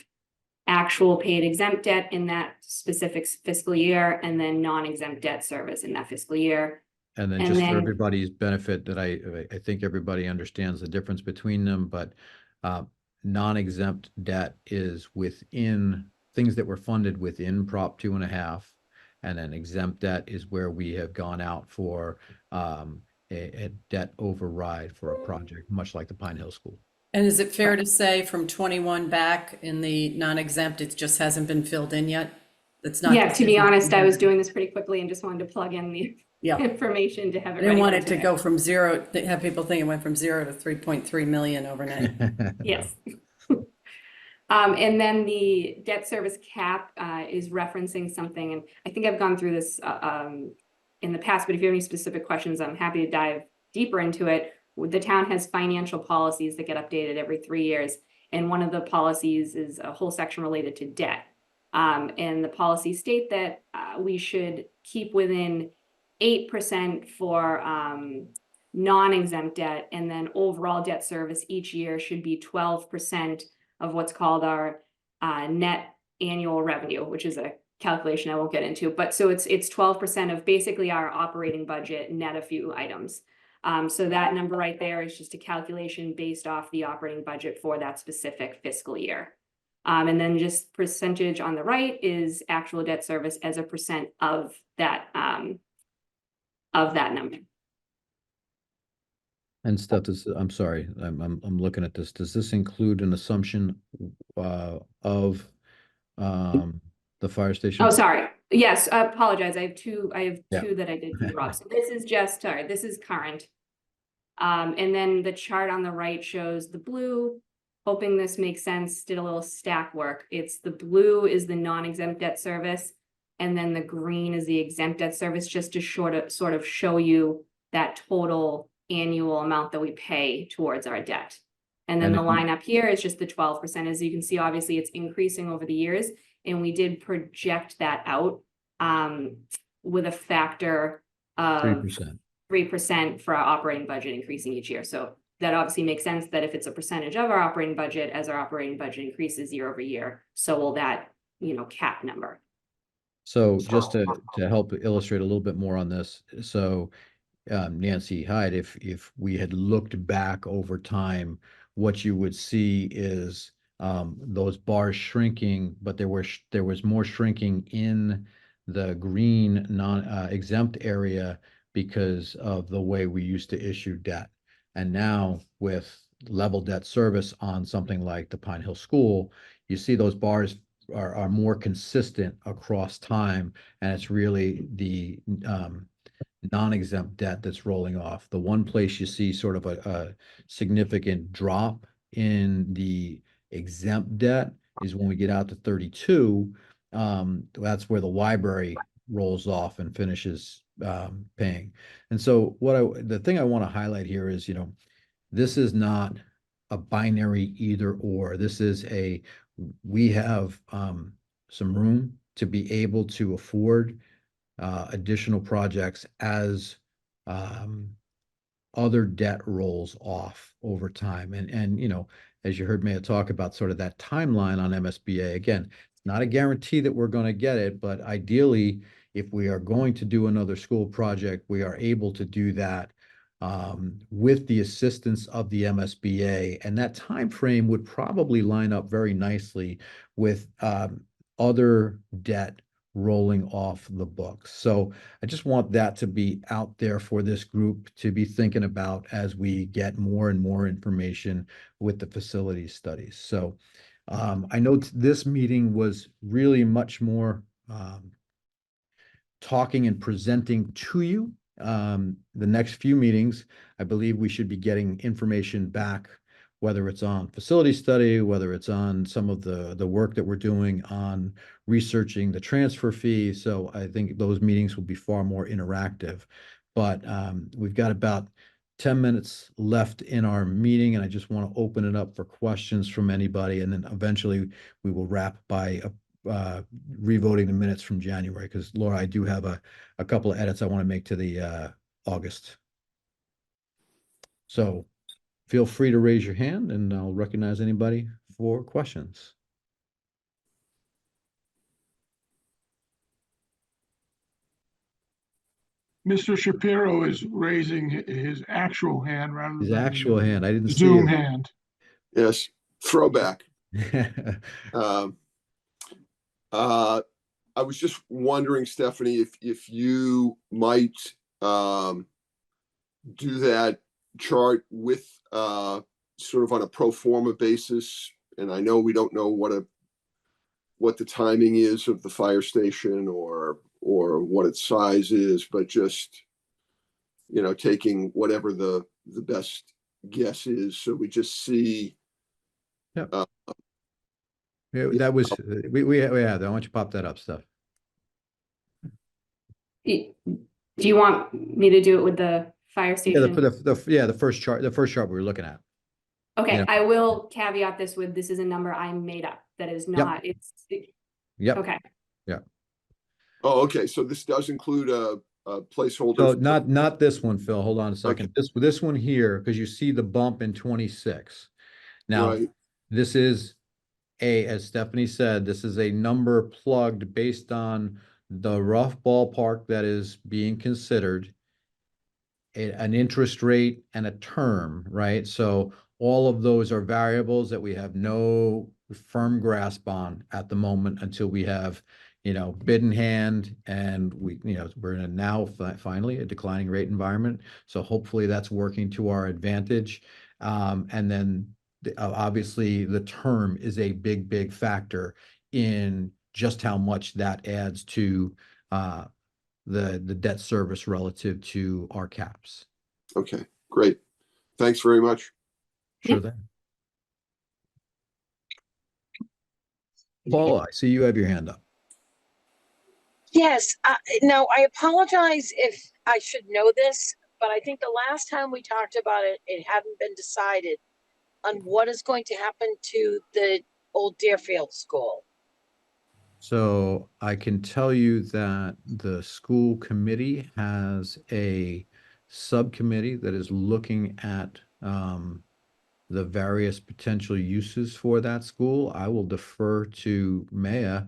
actual paid exempt debt in that specific fiscal year, and then non-exempt debt service in that fiscal year. And then just for everybody's benefit, that I think everybody understands the difference between them, but non-exempt debt is within things that were funded within Prop 2.5, and then exempt debt is where we have gone out for a debt override for a project, much like the Pine Hill School. And is it fair to say from 21 back in the non-exempt, it just hasn't been filled in yet? It's not. Yeah, to be honest, I was doing this pretty quickly and just wanted to plug in the Yeah. information to have it I didn't ready want for it to today. go from zero, to have people think it went from 0 to 3.3 million overnight. Yes. And then the debt service cap is referencing something, and I think I've gone through this in the past, but if you have any specific questions, I'm happy to dive deeper into it. The town has financial policies that get updated every 3 years, and one of the policies is a whole section related to debt. And the policies state that we should keep within 8% for non-exempt debt, and then overall debt service each year should be 12% of what's called our net annual revenue, which is a calculation I won't get into, but so it's 12% of basically our operating budget net a few items. So that number right there is just a calculation based off the operating budget for that specific fiscal year. And then just percentage on the right is actual debt service as a percent of that number. And stuff, this, I'm sorry, I'm looking at this. Does this include an assumption of the fire station? Oh, sorry. Yes, I apologize. I have two Yeah. that I did, Rob. So this is just, sorry, this is current. And then the chart on the right shows the blue. Hoping this makes sense, did a little stack work. It's the blue is the non-exempt debt service, and then the green is the exempt debt service, just to sort of show you that total annual amount that we pay towards our debt. And then And the it- line up here is just the 12%. As you can see, obviously it's increasing over the years, and we did project that out with a factor of 3%. 3% for our operating budget increasing each year. So that obviously makes sense that if it's a percentage of our operating budget, as our operating budget increases year over year, so will that, cap number. So just to help illustrate a little bit more on this, so Nancy Hyde, if we had looked back over time, what you would see is those bars shrinking, but there was more shrinking in the green non-exempt area because of the way we used to issue debt. And now with level debt service on something like the Pine Hill School, you see those bars are more consistent across time, and it's really the non-exempt debt that's rolling off. The one place you see sort of a significant drop in the exempt debt is when we get out to 32. That's where the library rolls off and finishes paying. And so the thing I want to highlight here is, this is not a binary either or. This is we have some room to be able to afford additional projects as other debt rolls off over time. And as you heard Maya talk about sort of that timeline on MSBA, again, it's not a guarantee that we're going to get it, but ideally, if we are going to do another school project, we are able to do that with the assistance of the MSBA, and that time frame would probably line up very nicely with other debt rolling off the books. So I just want that to be out there for this group to be thinking about as we get more and more information with the facility studies. So I know this meeting was really much more talking and presenting to you. The next few meetings, I believe we should be getting information back, whether it's on facility study, whether it's on some of the work that we're doing on researching the transfer fee. So I think those meetings will be far more interactive. But we've got about 10 minutes left in our meeting, and I just want to open it up for questions from anybody. And then eventually we will wrap by revoting the minutes from January, because Laura, I do have a couple of edits I want to make to the August. So feel free to raise your hand and I'll recognize anybody for questions. Mr. Shapiro is raising his actual hand rather His than actual hand, I didn't see Zoom it. hand. Yes, throwback. I was just wondering, Stephanie, if you might do that chart with sort of on a pro forma basis. And I know we don't know what the timing is of the fire station or what its size is, but just taking whatever the best guess is, so we just see. Yep. Yeah, that was we have that. Why don't you pop that up, Steph? Do you want me to do it with the fire Yeah, station? the first chart we were looking at. Okay, Yeah. I will caveat this with, this is a number I made up. That is not, Yep. okay. Oh, okay. So this does include a placeholder. So not this one, Phil. Hold on a second. This one here, because you see the bump in 26. Now, Right. this is as Stephanie said, this is a number plugged based on the rough ballpark that is being considered, an interest rate and a term, right? So all of those are variables that we have no firm grasp on at the moment until we have, bid in hand, and we're in a now finally a declining rate environment. So hopefully that's working to our advantage. And then obviously the term is a big factor in just how much that adds to the debt service relative to our caps. Okay, great. Thanks very much. Sure thing. Paula, I see you have your hand up. Yes, now I apologize if I should know this, but I think the last time we talked about it, it hadn't been decided on what is going to happen to the old Deerfield School. So I can tell you that the school committee has a subcommittee that is looking at the various potential uses for that school. I will defer to Maya.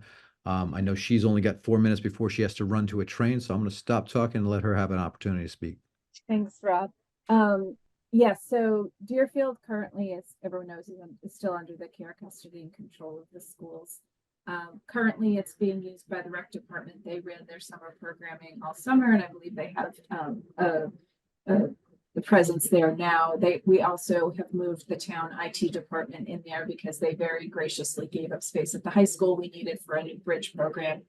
I know she's only got 4 minutes before she has to run to a train, so I'm going to stop talking and let her have an opportunity to speak. Thanks, Rob. Yes, so Deerfield currently, as everyone knows, is still under the care, custody, and control of the schools. Currently, it's being used by the rec department. They ran their summer programming all summer, and I believe they have the presence there now. We also have moved the town IT department in there because they very graciously gave up space at the high school we needed for a new bridge program.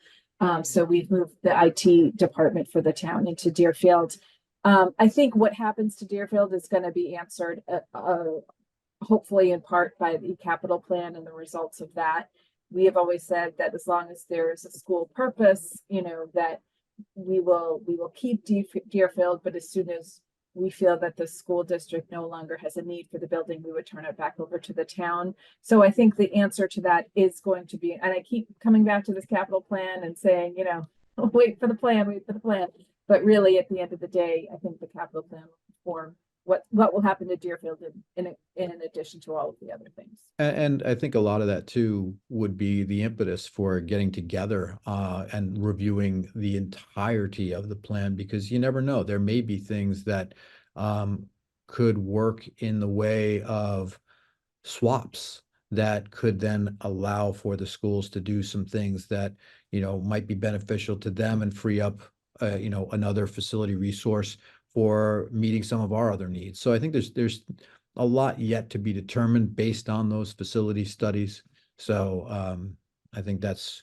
So we've moved the IT department for the town into Deerfield. I think what happens to Deerfield is going to be answered, hopefully in part by the capital plan and the results of that. We have always said that as long as there's a school purpose, that we will keep Deerfield, but as soon as we feel that the school district no longer has a need for the building, we would turn it back over to the town. So I think the answer to that is going to be, and I keep coming back to this capital plan and saying, wait for the plan. But really, at the end of the day, I think the capital plan will inform what will happen to Deerfield in addition to all of the other things. And I think a lot of that too would be the impetus for getting together and reviewing the entirety of the plan, because you never know. There may be things that could work in the way of swaps that could then allow for the schools to do some things that, might be beneficial to them and free up, another facility resource for meeting some of our other needs. So I think there's a lot yet to be determined based on those facility studies. So I think that's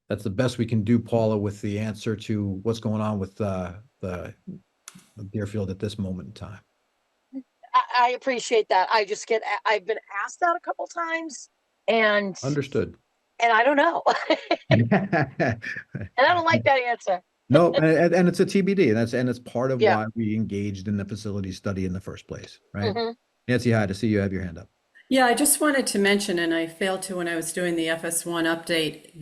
the best we can do, Paula, with the answer to what's going on with the Deerfield at this moment in time. I appreciate that. I've been asked that a couple times, and Understood. And I don't know. And I don't like that answer. No, and it's a TBD, and it's part of Yeah. why we engaged in the facility study in the first place, right? Mhm. Nancy, hi, to see you have your hand up. Yeah, I just wanted to mention, and I failed to when I was doing the FS1 update,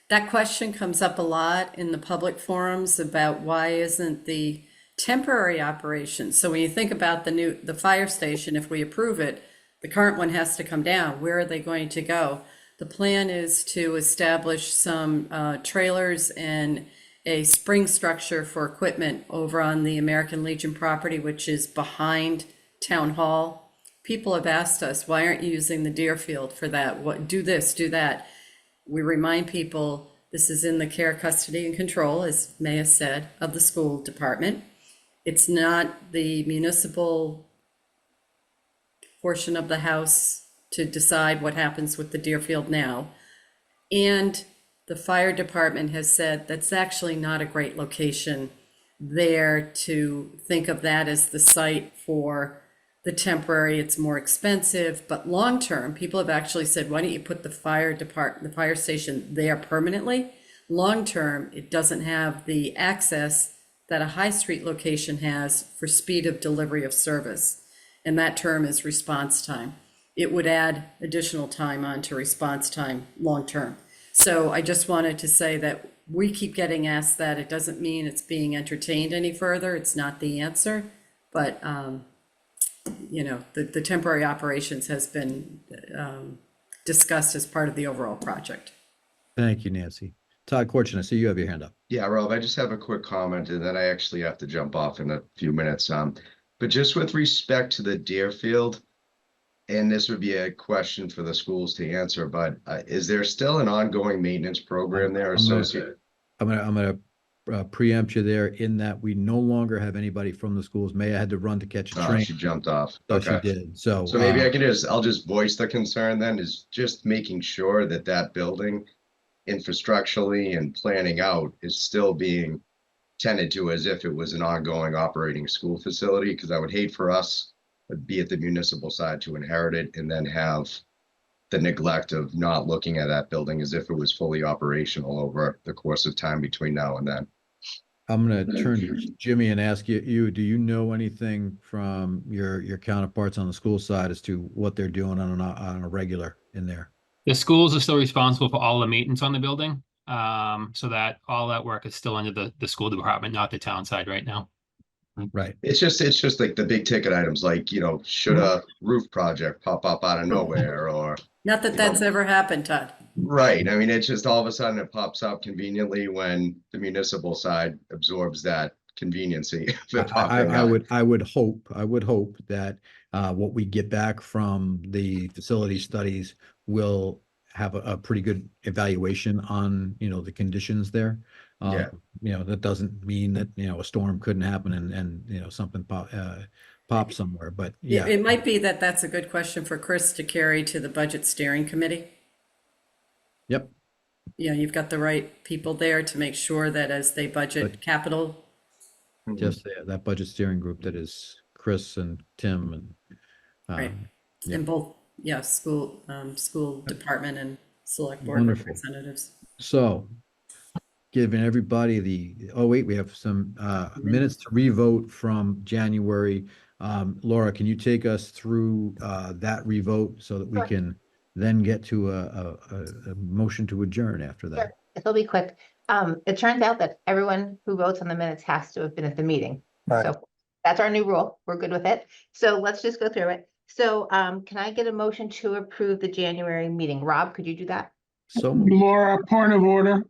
that question comes up a lot in the public forums about why isn't the temporary operation. So when you think about the fire station, if we approve it, the current one has to come down. Where are they going to go? The plan is to establish some trailers and a spring structure for equipment over on the American Legion property, which is behind Town Hall. People have asked us, why aren't you using the Deerfield for that? What, do this, do that. We remind people this is in the care, custody, and control, as Maya said, of the school department. It's not the municipal portion of the house to decide what happens with the Deerfield now. And the fire department has said that's actually not a great location there to think of that as the site for the temporary. It's more expensive, but long-term, people have actually said, why don't you put the fire station there permanently? Long-term, it doesn't have the access that a high street location has for speed of delivery of service. And that term is response time. It would add additional time onto response time long-term. So I just wanted to say that we keep getting asked that. It doesn't mean it's being entertained any further. It's not the answer, but the temporary operations has been discussed as part of the overall project. Thank you, Nancy. Todd Corchin, I see you have your hand up. Yeah, Rob, I just have a quick comment and then I actually have to jump off in a few minutes. But just with respect to the Deerfield, and this would be a question for the schools to answer, but is there still an ongoing maintenance program there associated? I'm gonna preempt you there in that we no longer have anybody from the schools. Maya had to run to catch a Oh, train. she jumped off. So she Okay. did. So So maybe I'll just voice the concern then, is just making sure that that building infrastructurally and planning out is still being tended to as if it was an ongoing operating school facility, because I would hate for us, be at the municipal side, to inherit it and then have the neglect of not looking at that building as if it was fully operational over the course of time between now and then. I'm gonna turn to Jimmy and ask you, do you know anything from your counterparts on the school side as to what they're doing on a regular in there? The schools are still responsible for all the maintenance on the building. So that all that work is still under the school department, not the town side right now. Right. It's just like the big ticket items, like, should a roof project pop up out of nowhere, or Not that that's ever happened, Todd. right. I mean, it's just all of a sudden it pops up conveniently when the municipal side absorbs that conveniency. of it popping up. I would hope that what we get back from the facility studies will have a pretty good evaluation on, the conditions there. Yeah. That doesn't mean that, a storm couldn't happen and something pop somewhere, but yeah. It might be that that's a good question for Chris to carry to the budget steering committee. Yep. Yeah, you've got the right people there to make sure that as they budget capital. Just that budget steering group that is Chris and Tim and. Right. yeah. In both, school department and select board Wonderful. representatives. So, giving everybody we have some minutes to revote from January. Laura, can you take us through that revote so that we Sure. can then get to a motion to adjourn after that? Sure. It'll be quick. It turns out that everyone who votes on the minutes has to have been at the meeting. Right. So that's our new rule. We're good with it. So let's just go through it. So can I get a motion to approve the January meeting? Rob, could you do that? So Laura, point of order.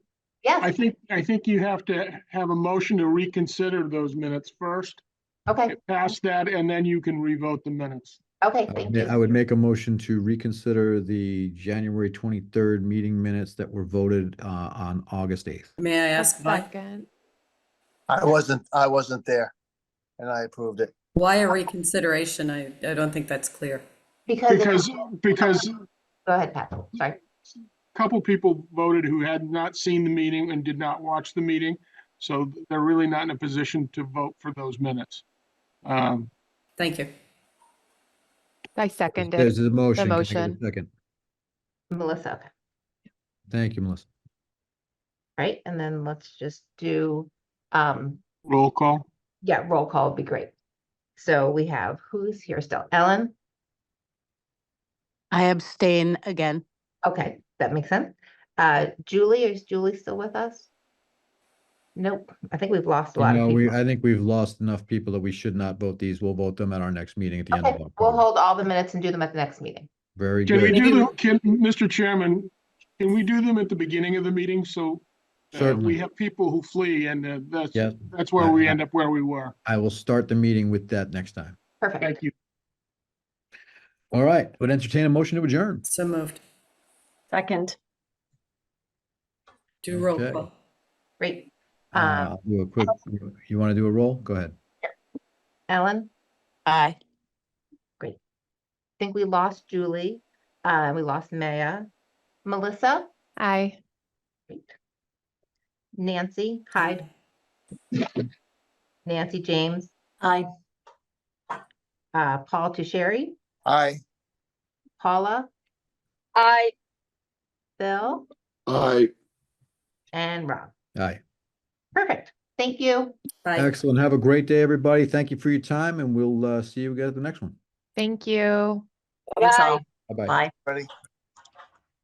I Yes. think you have to have a motion to reconsider those minutes first. Okay. Pass that, and then you can revote the minutes. Okay. Thank you. I would make a motion to reconsider the January 23rd meeting minutes that were voted on August 8th. May I ask why? I wasn't there, and I approved it. Why a reconsideration? I don't think that's clear. Because Because go ahead, Pat. Sorry. a couple people voted who had not seen the meeting and did not watch the meeting, so they're really not in a position to vote for those minutes. Thank you. I seconded There's a motion. the Can I get a motion. second? Melissa. Okay. Thank you, Melissa. Right. And then let's just do, Roll call. yeah, roll call would be great. So we have, who's here still? Ellen? I abstain again. Okay, that makes sense. Julie, is Julie still with us? Nope. I think we've lost a lot of people. I think we've lost enough people that we should not vote these. We'll vote them at our next meeting at the end of Okay, we'll October. hold all the minutes and do them at the next meeting. Very Can we good. do Mr. Chairman, can we do them at the beginning of the meeting? So Certainly. we have people who flee, and Yeah. that's where we end up where we were. I will start the meeting with that next time. Perfect. Thank you. All right, would entertain a motion to adjourn. So moved. Second. Do roll Okay. call. Great. I'll do a quick, you want to do a roll? Go ahead. Ellen? Aye. I think we lost Julie. We lost Maya. Melissa? Aye. Great. Nancy? Hyde? Nancy James? Aye. Paul Tucheri? Aye. Paula? I Bill? Aye. And Rob. Aye. Perfect. Thank you. Bye. Excellent. Have a great day, everybody. Thank you for your time, and we'll see you again at the next one. Thank you. Thanks Bye. all. Bye-bye. Bye. Ready?